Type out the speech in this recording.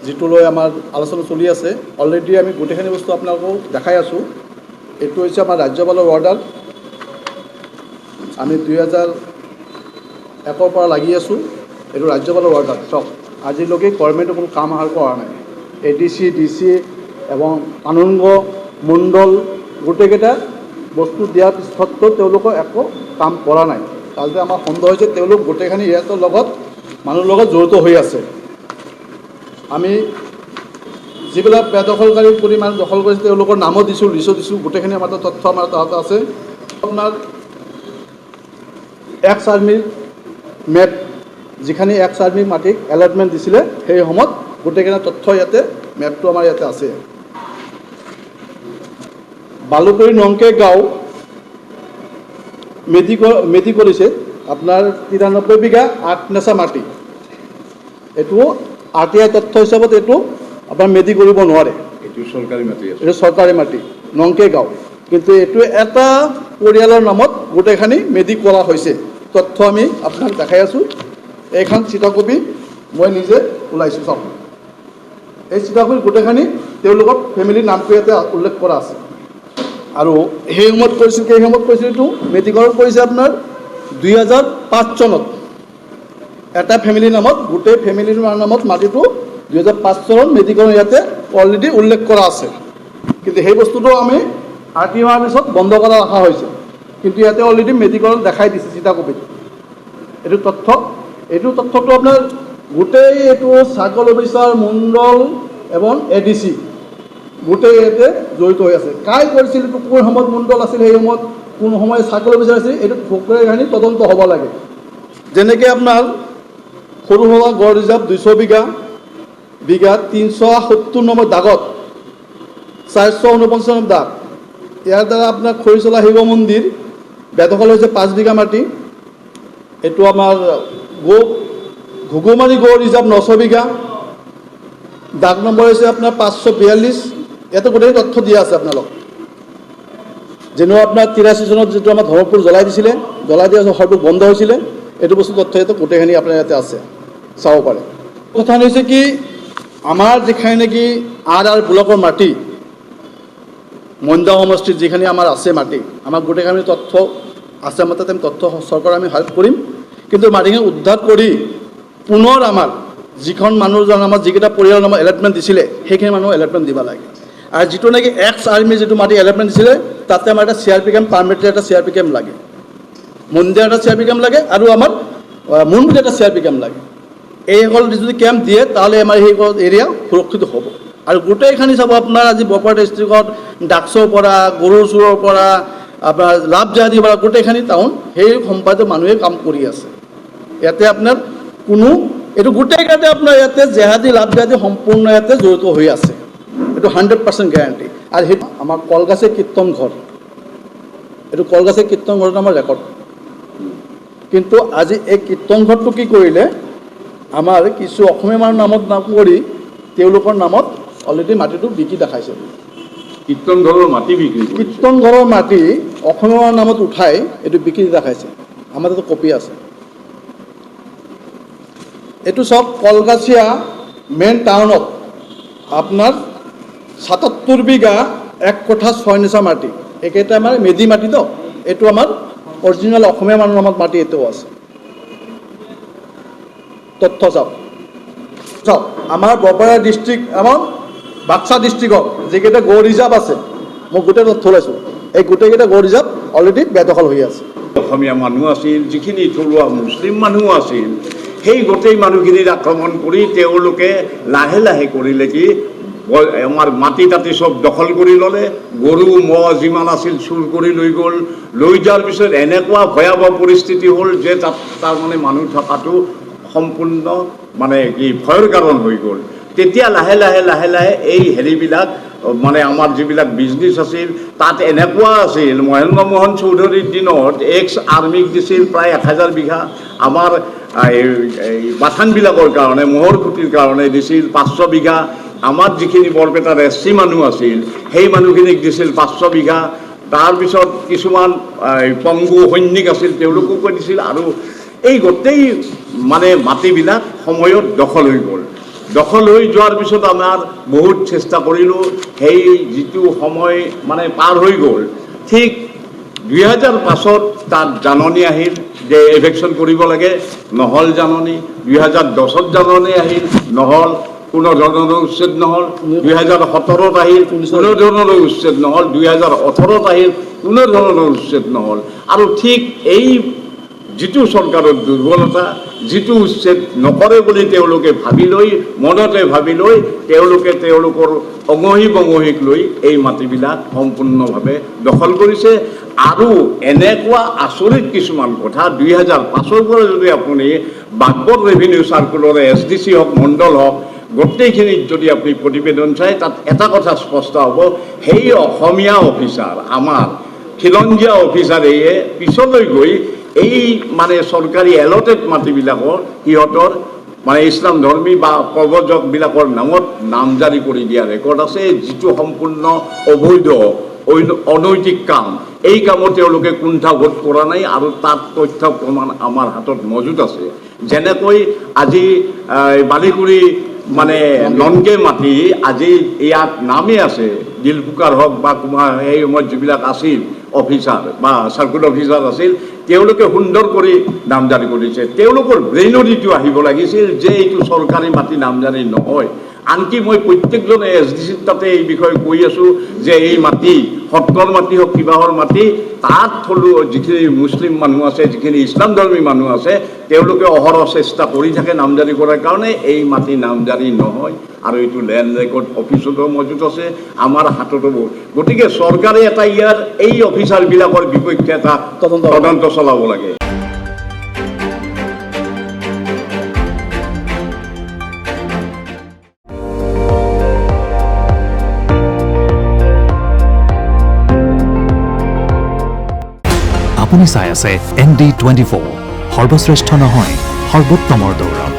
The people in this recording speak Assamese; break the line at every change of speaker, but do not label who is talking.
যিটো লৈ আমাৰ আলোচনা চলি আছে। অলৰেডি আমি গোটেইখিনি বস্তু আপোনালোকক দেখাই আছোঁ। এইটো হৈছে আমাৰ ৰাজ্যপালৰ অৰ্ডাৰ। আমি 2001 পৰা লাগি আছোঁ। এইটো ৰাজ্যপালৰ অৰ্ডাৰ। চাওক, আজিলৈকে গভৰ্ণমেণ্টে কোনো কাম কৰা নাই। ADC, DC এবং কানুনগ মণ্ডল গোটেইকেইটা বস্তু দিয়াৰ পিছতো তেওঁলোকৰ একো কাম কৰা নাই। তাৰপিছত আমাৰ সন্দেহ হৈছে তেওঁলোক গোটেইখিনি ইয়াৰ লগত মানুহৰ লগত জড়িত হৈ আছে। আমি যিবিলাক বেদখলকাৰী পৰিমাণ দখল কৰিছে তেওঁলোকৰ নামো দিছোঁ, লিষ্টো দিছোঁ। গোটেইখিনি আমাৰ তথ্য আমাৰ তাত আছে। আপোনাৰ এক্স আৰ্মিৰ মেপ, যিখিনি এক্স আৰ্মিৰ মাটিক এলটমেণ্ট দিছিলে সেই সময়ত গোটেইখিনি তথ্য ইয়াতে মেপটো আমাৰ ইয়াতে আছে। বালুকুৰি নংকে গাঁও মেডি কৰিছে আপোনাৰ 93 বিঘা 8 নেচা মাটি। এইটো RTI তথ্য হিচাপত এইটো আপোনাৰ মেডি কৰিব নোৱাৰে।
এইটো চৰকাৰী মাটি আছে,
এইটো চৰকাৰী মাটি নংকে গাঁও, কিন্তু এইটো এটা পৰিয়ালৰ নামত গোটেইখিনি মেডি কৰা হৈছে। তথ্য আমি আপোনাক দেখাই আছোঁ। এইখন চিটাকপি মই নিজে ওলাইছোঁ। চাওক, এই চিটাকপিৰ গোটেইখিনি তেওঁলোকৰ ফেমিলিৰ নামটো ইয়াতে উল্লেখ কৰা আছে। আৰু সেই সময়ত কৰিছিল, এইটো মেডিকল কৰিছে আপোনাৰ 2005 চনত। এটা ফেমিলিৰ নামত, গোটেই ফেমিলিৰ নামত মাটিটো 2005 চনত মেডিকল ইয়াতে অলৰেডি উল্লেখ কৰা আছে। কিন্তু সেই বস্তুটো আমি RTI হোৱাৰ পিছত বন্ধ কৰা ৰখা হৈছে। কিন্তু ইয়াতে অলৰেডি মেডিকল দেখাই দিছে চিটাকপিত। এইটো তথ্যটো আপোনাৰ গোটেই এইটো চাৰ্কল অফিচাৰ, মণ্ডল এবং ADC গোটেই ইয়াতে জড়িত হৈ আছে। কাই কৰিছিল, এইটো কোন সময়ত মণ্ডল আছিল, সেই সময়ত কোন সময়ত চাৰ্কল অফিচাৰ আছিল, এইটো গোটেইখিনি তদন্ত হ'ব লাগে। যেনেকৈ আপোনাৰ সৰু সুৰা গড় ৰিজাৰ্ভ 200 বিঘাত 370 নম্বৰ দাগত 449 নম্বৰ দাগ। ইয়াৰ দ্বাৰা আপোনাৰ খৰিচলা শিৱ মন্দিৰ বেদখল হৈছে 5 বিঘা মাটি। এইটো আমাৰ ঘুগুমাৰী গড় ৰিজাৰ্ভ 900 বিঘা, দাগ নম্বৰ হৈছে আপোনাৰ 542। ইয়াতে গোটেই তথ্য দিয়া আছে আপোনালোক। যেনেও আপোনাৰ 83 চনত যিটো আমাৰ ধৰ্মপুৰ জ্বলাই দিছিলে, জ্বলাই দিয়া হয়তো বন্ধ হৈছিলে, এইটো বস্তু তথ্য ইয়াতে গোটেইখিনি আপোনাৰ ইয়াতে আছে, চাব পাৰে। কথা হৈছে কি, আমাৰ যিখিনি নেকি RR ব্লকৰ মাটি, মন্দা সমষ্টিত যিখিনি আমাৰ আছে মাটি, আমাৰ গোটেইখিনি তথ্য আছে। আমাৰ তাতে তথ্য চৰকাৰে আমি হেল্প কৰিম। কিন্তু মাটিখিনি উদ্ধাৰ কৰি পুনৰ আমাৰ যিখন মানুহজন আমাৰ যিকেইটা পৰিয়ালৰ নামত এলটমেণ্ট দিছিলে সেইখিনি মানুহ এলটমেণ্ট দিব লাগে। আৰু যিটো নেকি এক্স আৰ্মি যিটো মাটি এলটমেণ্ট দিছিলে তাতে আমাৰ এটা CRP কেম্প, পাৰ্মিটেড এটা CRP কেম্প লাগে, মন্দিৰ এটা CRP কেম্প লাগে, আৰু আমাৰ মুনপুৰ এটা CRP কেম্প লাগে। এইসকল যদি কেম্প দিয়ে তাহলে আমাৰ সেই এৰিয়া সুৰক্ষিত হ'ব। আৰু গোটেইখিনি চাব আপোনাৰ আজি বৰপেটা ডিষ্ট্ৰিক্টত ডাকচৰ পৰা, গৰুৰ চুৰৰ পৰা, আপোনাৰ লাভজাহাদীৰ পৰা গোটেইখিনি টাউন সেই সম্পাদক মানুহে কাম কৰি আছে। ইয়াতে আপোনাৰ কোনো এইটো গোটেইকেইটা আপোনাৰ ইয়াতে জেহাদী লাভজাহাদী সম্পূৰ্ণ ইয়াতে জড়িত হৈ আছে। এইটো 100% গেৰাণ্টি। আৰু সেইটো আমাৰ কলগাছে কীৰ্তন ঘৰ, এইটো কলগাছে কীৰ্তন ঘৰত আমাৰ ৰেকৰ্ড। কিন্তু আজি এই কীৰ্তন ঘৰটো কি কৰিলে, আমাৰ কিছু অসমীয়া মানুহৰ নামত নাম কৰি তেওঁলোকৰ নামত অলৰেডি মাটিটো বিকি দেখাইছে।
কীৰ্তন ঘৰৰ মাটি বিক্ৰী কৰিছে।
কীৰ্তন ঘৰৰ মাটি অসমীয়া মানুহৰ নামত উঠাই এইটো বিক্ৰী দেখাইছে। আমাৰ তাতে কপি আছে। এইটো চব কলগাছিয়া মেইন টাউনত আপোনাৰ 77 বিঘা 1 কঠা 6 নিচা মাটি। এইকেইটা আমাৰ মেডি মাটি তো, এইটো আমাৰ অৰিজিনেল অসমীয়া মানুহৰ নামত মাটি এতিয়াও আছে। তথ্য চাওক, আমাৰ বৰপেটা ডিষ্ট্ৰিক্ট এবং বাক্সা ডিষ্ট্ৰিক্টত যিকেইটা গড় ৰিজাৰ্ভ আছে, মই গোটেই তথ্য ওলাইছোঁ। এই গোটেইকেইটা গড় ৰিজাৰ্ভ অলৰেডি বেদখল হৈ আছে।
অসমীয়া মানুহ আছিল, যিখিনি থলুৱা মুছলিম মানুহ আছিল, সেই গোটেই মানুহখিনিক আক্ৰমণ কৰি তেওঁলোকে লাহে লাহে কৰিলে কি, আমাৰ মাটি তাতি চব দখল কৰি ল'লে, গৰু ম'হ যিমান আছিল চুৰ কৰি লৈ গ'ল। লৈ যোৱাৰ পিছত এনেকুৱা ভয়াৱহ পৰিস্থিতি হ'ল যে তাত তাৰমানে মানুহ থকাটো সম্পূৰ্ণ মানে কি ভয়ৰ কাৰণ হৈ গ'ল। তেতিয়া লাহে লাহে লাহে লাহে এই হেৰিবিলাক মানে আমাৰ যিবিলাক বিজনেছ আছিল তাত এনেকুৱা আছিল, মহেন্দ্ৰ মোহন চৌধুৰীৰ দিনত এক্স আৰ্মিক দিছিল প্ৰায় 1000 বিঘা, আমাৰ এই বাথানবিলাকৰ কাৰণে মহৰ খুঁটিৰ কাৰণে দিছিল 500 বিঘা, আমাৰ যিখিনি বৰপেটাৰ SC মানুহ আছিল সেই মানুহখিনিক দিছিল 500 বিঘা। তাৰপিছত কিছুমান পংগু সৈনিক আছিল তেওঁলোককো দিছিল। আৰু এই গোটেই মানে মাটিবিলাক সময়ত দখল হৈ গ'ল। দখল হৈ যোৱাৰ পিছত আমাৰ বহুত চেষ্টা কৰিলোঁ, সেই যিটো সময় মানে পাৰ হৈ গ'ল, ঠিক 2005 তাত জাননী আহিল যে ইভেকশ্যন কৰিব লাগে, নহ'ল জাননী। 2010 জাননী আহিল, নহ'ল, কোনো ধৰণৰ উচ্ছেদ নহ'ল। 2017 আহিল, কোনো ধৰণৰ উচ্ছেদ নহ'ল। 2018 আহিল, কোনো ধৰণৰ উচ্ছেদ নহ'ল। আৰু ঠিক এই যিটো চৰকাৰৰ দুৰ্বলতা, যিটো উচ্ছেদ নকৰে বুলি তেওঁলোকে ভাবি লৈ, মনতে ভাবি লৈ, তেওঁলোকে তেওঁলোকৰ অঙহী বঙহীক লৈ এই মাটিবিলাক সম্পূৰ্ণভাৱে দখল কৰিছে। আৰু এনেকুৱা আচৰিত কিছুমান কথা, 2005 পৰা যদি আপুনি বাগবৰ ৰেভিনিউ চাৰ্কুলৰে SDC হওক, মণ্ডল হওক, গোটেইখিনিত যদি আপুনি প্ৰতিবেদন চাই, তাত এটা কথা স্পষ্ট হ'ব, সেই অসমীয়া অফিচাৰ, আমাৰ খিলঞ্জীয়া অফিচাৰেয়ে পিছলৈ গৈ এই মানে চৰকাৰী এলটেড মাটিবিলাকৰ সিহঁতৰ মানে ইছলাম ধৰ্মী বা প্ৰব্ৰজকবিলাকৰ নামত নামজাৰি কৰি দিয়া ৰেকৰ্ড আছে, যিটো সম্পূৰ্ণ অবৈধ, অনৈতিক কাম। এই কামত তেওঁলোকে কুণ্ঠাবোধ কৰা নাই, আৰু তাত তথ্য প্ৰমাণ আমাৰ হাতত মজুত আছে। যেনেকৈ আজি বালিকুৰি মানে ননকে মাটি আজি ইয়াত নামেই আছে, দিলফুকাৰ হওক বা কুমাৰ, সেই সময়ত যিবিলাক আছিল অফিচাৰ বা চাৰ্কুল অফিচাৰ আছিল, তেওঁলোকে সুন্দৰ কৰি নামজাৰি কৰিছে। তেওঁলোকৰ ব্ৰেইনত এইটো আহিব লাগিছিল যে এইটো চৰকাৰী মাটি নামজাৰি নহয়। আনকি মই প্ৰত্যেকজনে SDCৰ তাতে এই বিষয়ে কৈ আছোঁ যে এই মাটি, সত্ৰৰ মাটি হওক, কিবাহৰ মাটি, তাত থলুৱা যিখিনি মুছলিম মানুহ আছে, যিখিনি ইছলাম ধৰ্মী মানুহ আছে, তেওঁলোকে অহৰহ চেষ্টা কৰি থাকে নামজাৰি কৰাৰ কাৰণে। এই মাটি নামজাৰি নহয়, আৰু এইটো লেণ্ড ৰেকৰ্ড অফিচতো মজুত আছে, আমাৰ হাততো। গতিকে চৰকাৰে এটা ইয়াৰ এই অফিচাৰবিলাকৰ বিপক্ষে এটা তদন্ত চলাব লাগে।
আপুনি চাই আছে ND24, সৰ্বশ্ৰেষ্ঠ নহয়, সৰ্বোত্তমৰ দৌৰত।